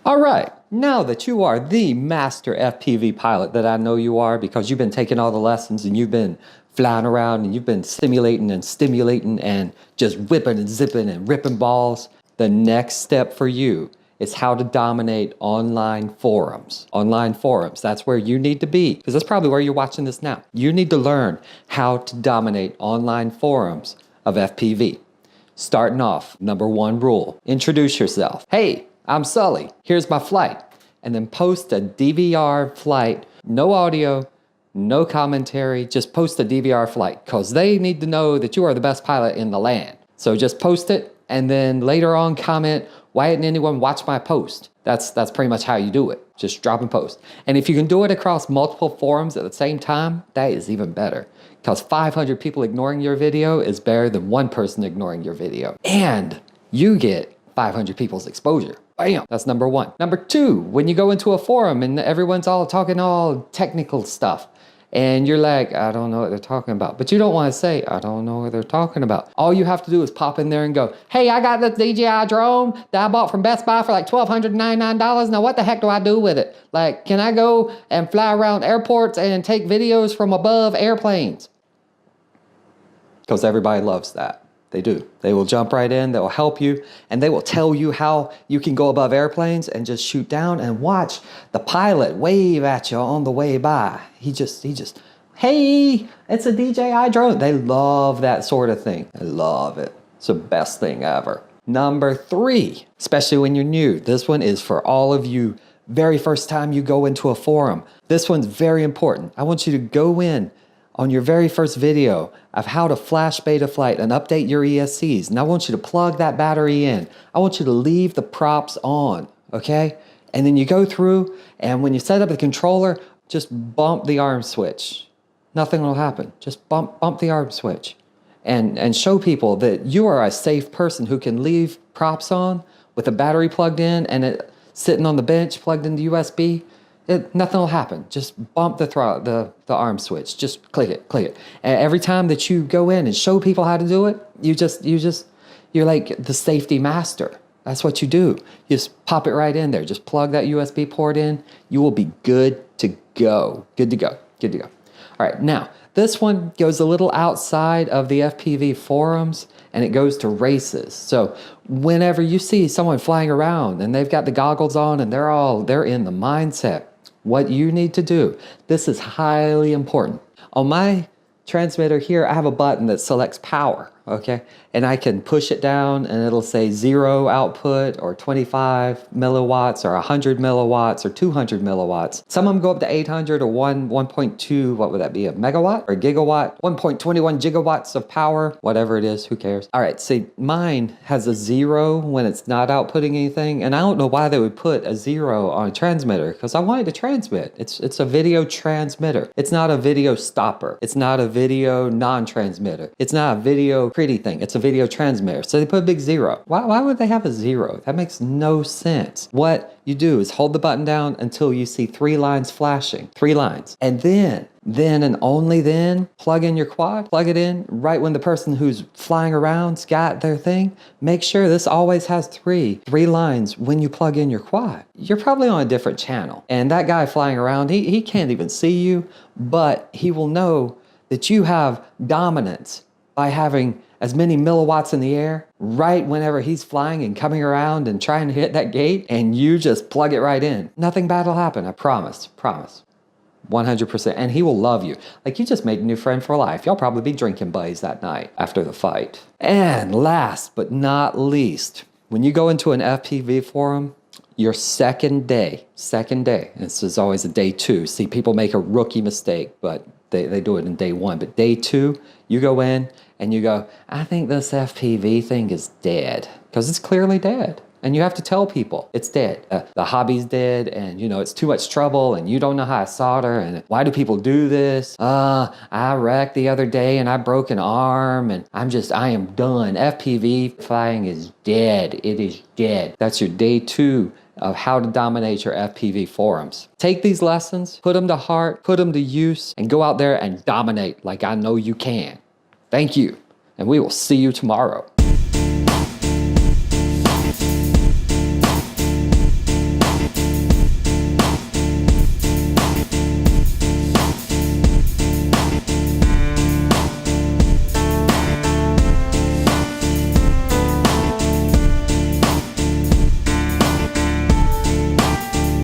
All right, now that you are the master FPV pilot that I know you are, because you've been taking all the lessons and you've been flying around and you've been simulating and stimulating and just whipping and zipping and ripping balls, the next step for you is how to dominate online forums. Online forums, that's where you need to be, because that's probably where you're watching this now. You need to learn how to dominate online forums of FPV. Starting off, number one rule, introduce yourself. Hey, I'm Sully, here's my flight. And then post a DVR flight, no audio, no commentary, just post a DVR flight, because they need to know that you are the best pilot in the land. So just post it, and then later on comment, why didn't anyone watch my post? That's pretty much how you do it. Just drop and post. And if you can do it across multiple forums at the same time, that is even better. Because 500 people ignoring your video is better than one person ignoring your video. And you get 500 people's exposure. Bam! That's number one. Number two, when you go into a forum and everyone's all talking all technical stuff, and you're like, I don't know what they're talking about. But you don't want to say, I don't know what they're talking about. All you have to do is pop in there and go, hey, I got this DJI drone that I bought from Best Buy for like $1,299. Now what the heck do I do with it? Like, can I go and fly around airports and take videos from above airplanes? Because everybody loves that. They do. They will jump right in, they will help you, and they will tell you how you can go above airplanes and just shoot down and watch the pilot wave at you on the way by. He just, hey, it's a DJI drone. They love that sort of thing. They love it. It's the best thing ever. Number three, especially when you're new, this one is for all of you very first time you go into a forum. This one's very important. I want you to go in on your very first video of how to flash beta flight and update your ESCs. And I want you to plug that battery in. I want you to leave the props on, okay? And then you go through, and when you set up the controller, just bump the arm switch. Nothing will happen. Just bump the arm switch. And show people that you are a safe person who can leave props on with the battery plugged in and it sitting on the bench plugged into USB. Nothing will happen. Just bump the arm switch. Just click it. And every time that you go in and show people how to do it, you're like the safety master. That's what you do. You just pop it right in there. Just plug that USB port in. You will be good to go. Good to go. All right, now this one goes a little outside of the FPV forums, and it goes to races. So whenever you see someone flying around and they've got the goggles on and they're in the mindset, what you need to do, this is highly important. On my transmitter here, I have a button that selects power, okay? And I can push it down and it'll say 0 output or 25 milliwatts or 100 milliwatts or 200 milliwatts. Some of them go up to 800 or 1.2, what would that be, a megawatt or a gigawatt? 1.21 gigawatts of power, whatever it is, who cares? All right, see, mine has a 0 when it's not outputting anything, and I don't know why they would put a 0 on a transmitter, because I want it to transmit. It's a video transmitter. It's not a video stopper. It's not a video non-transmitter. It's not a video pretty thing. It's a video transmitter. So they put a big 0. Why would they have a 0? That makes no sense. What you do is hold the button down until you see 3 lines flashing. 3 lines. And then and only then, plug in your quad. Plug it in right when the person who's flying around's got their thing. Make sure this always has 3 lines when you plug in your quad. You're probably on a different channel. And that guy flying around, he can't even see you, but he will know that you have dominance by having as many milliwatts in the air right whenever he's flying and coming around and trying to hit that gate, and you just plug it right in. Nothing bad will happen, I promise. 100%, and he will love you. Like, you just made a new friend for life. Y'all probably be drinking buddies that night after the fight. And last but not least, when you go into an FPV forum, your second day, this is always a day 2. See, people make a rookie mistake, but they do it in day 1. But day 2, you go in and you go, I think this FPV thing is dead. Because it's clearly dead. And you have to tell people it's dead. The hobby's dead, and it's too much trouble, and you don't know how to solder, and why do people do this? I wrecked the other day and I broke an arm, and I am done. FPV flying is dead. It is dead. That's your day 2 of how to dominate your FPV forums. Take these lessons, put them to heart, put them to use, and go out there and dominate like I know you can. Thank you, and we will see you tomorrow.